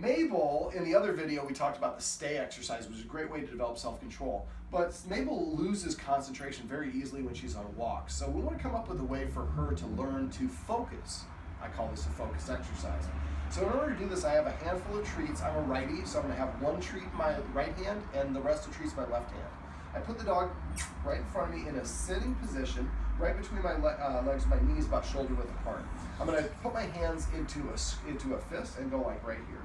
Mabel, in the other video, we talked about the stay exercise, which is a great way to develop self-control. But Mabel loses concentration very easily when she's on walks. So we want to come up with a way for her to learn to focus. I call this a focus exercise. So in order to do this, I have a handful of treats. I'm a righty, so I'm going to have one treat in my right hand and the rest of treats in my left hand. I put the dog right in front of me in a sitting position, right between my legs, my knees about shoulder width apart. I'm going to put my hands into a fist and go like right here.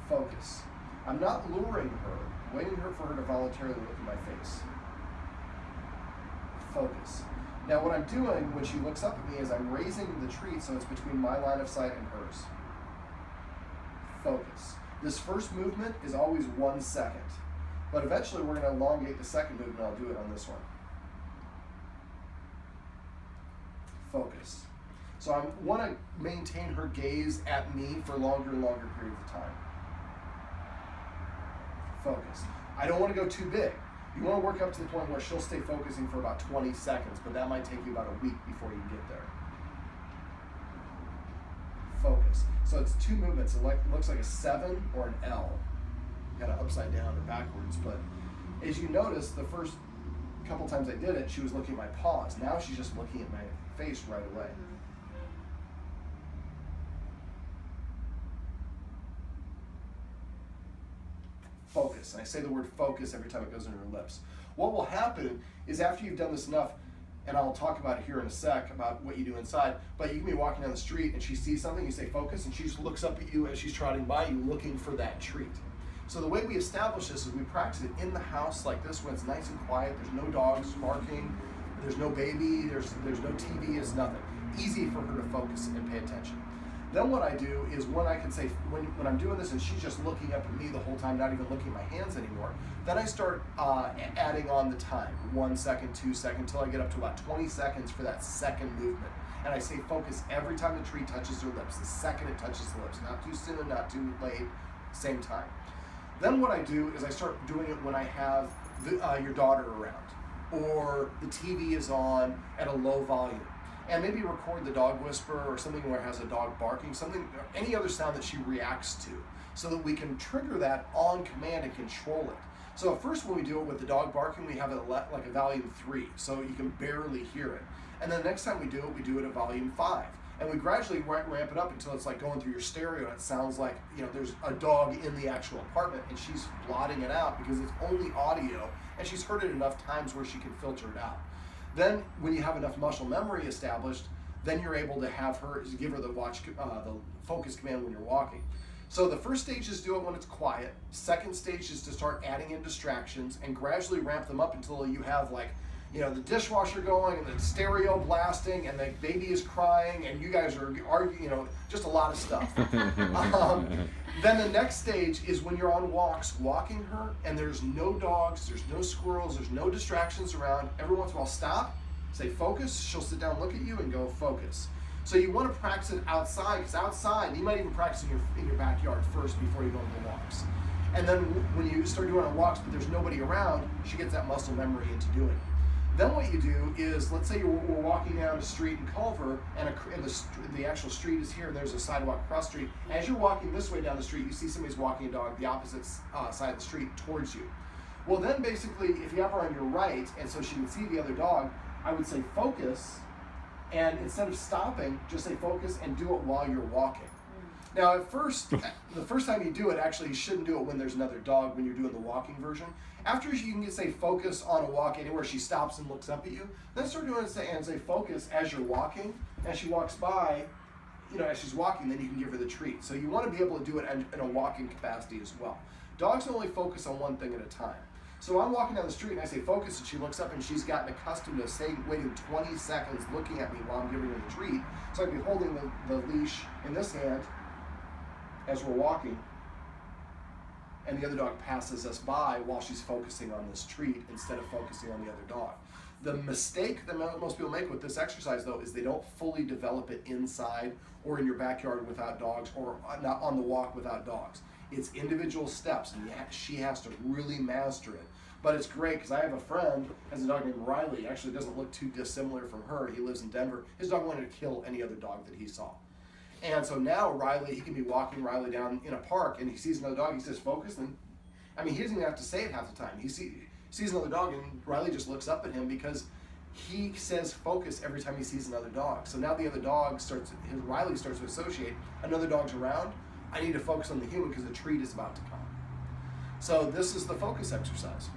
Focus. I'm not luring her, waiting for her to voluntarily look in my face. Focus. Now what I'm doing when she looks up at me is I'm raising the treat so it's between my line of sight and hers. Focus. This first movement is always 1 second, but eventually we're going to elongate the second movement. I'll do it on this one. Focus. So I want to maintain her gaze at me for longer and longer periods of time. Focus. I don't want to go too big. You want to work up to the point where she'll stay focusing for about 20 seconds, but that might take you about a week before you get there. Focus. So it's 2 movements. It looks like a 7 or an L, kind of upside down or backwards. But as you notice, the first couple times I did it, she was looking at my paws. Now she's just looking at my face right away. Focus. And I say the word focus every time it goes into her lips. What will happen is after you've done this enough, and I'll talk about it here in a sec about what you do inside, but you can be walking down the street and she sees something, you say focus, and she just looks up at you as she's trotting by you looking for that treat. So the way we establish this is we practice it in the house like this when it's nice and quiet, there's no dogs barking, there's no baby, there's no TV, it's nothing. Easy for her to focus and pay attention. Then what I do is when I can say, when I'm doing this and she's just looking up at me the whole time, not even looking at my hands anymore, then I start adding on the time, 1 second, 2 seconds, until I get up to about 20 seconds for that second movement. And I say focus every time the treat touches her lips, the second it touches the lips, not too soon, not too late, same time. Then what I do is I start doing it when I have your daughter around, or the TV is on at a low volume. And maybe record the dog whisper or something where it has a dog barking, something, or any other sound that she reacts to, so that we can trigger that on command and control it. So at first when we do it with the dog barking, we have it like a volume 3, so you can barely hear it. And then the next time we do it at volume 5. And we gradually ramp it up until it's like going through your stereo and it sounds like, there's a dog in the actual apartment and she's blotting it out because it's only audio and she's heard it enough times where she can filter it out. Then when you have enough muscle memory established, then you're able to have her, give her the focus command when you're walking. So the first stage is do it when it's quiet. Second stage is to start adding in distractions and gradually ramp them up until you have the dishwasher going and the stereo blasting and the baby is crying and you guys are arguing, just a lot of stuff. Then the next stage is when you're on walks, walking her, and there's no dogs, there's no squirrels, there's no distractions around. Every once in a while, stop, say focus. She'll sit down, look at you, and go focus. So you want to practice it outside, because outside, you might even practice in your backyard first before you go on the walks. And then when you start doing on walks, but there's nobody around, she gets that muscle memory into doing it. Then what you do is, let's say we're walking down the street in Culver, and the actual street is here, and there's a sidewalk across the street. As you're walking this way down the street, you see somebody's walking a dog the opposite side of the street towards you. Well then basically, if you have her on your right, and so she can see the other dog, I would say focus, and instead of stopping, just say focus and do it while you're walking. Now at first, the first time you do it, actually you shouldn't do it when there's another dog, when you're doing the walking version. After you can say focus on a walk anywhere she stops and looks up at you, then start doing it and say focus as you're walking. As she walks by, as she's walking, then you can give her the treat. So you want to be able to do it in a walking capacity as well. Dogs only focus on one thing at a time. So I'm walking down the street and I say focus and she looks up and she's gotten accustomed to waiting 20 seconds looking at me while I'm giving her the treat. So I'd be holding the leash in this hand as we're walking, and the other dog passes us by while she's focusing on this treat instead of focusing on the other dog. The mistake that most people make with this exercise, though, is they don't fully develop it inside or in your backyard without dogs, or not on the walk without dogs. It's individual steps, and she has to really master it. But it's great because I have a friend has a dog named Riley. He actually doesn't look too dissimilar from her. He lives in Denver. His dog wanted to kill any other dog that he saw. And so now Riley, he can be walking Riley down in a park and he sees another dog. He says, focus. And I mean, he doesn't even have to say it half the time. He sees another dog and Riley just looks up at him because he says focus every time he sees another dog. So now the other dog Riley starts to associate another dog's around. I need to focus on the human because the treat is about to come. So this is the focus exercise.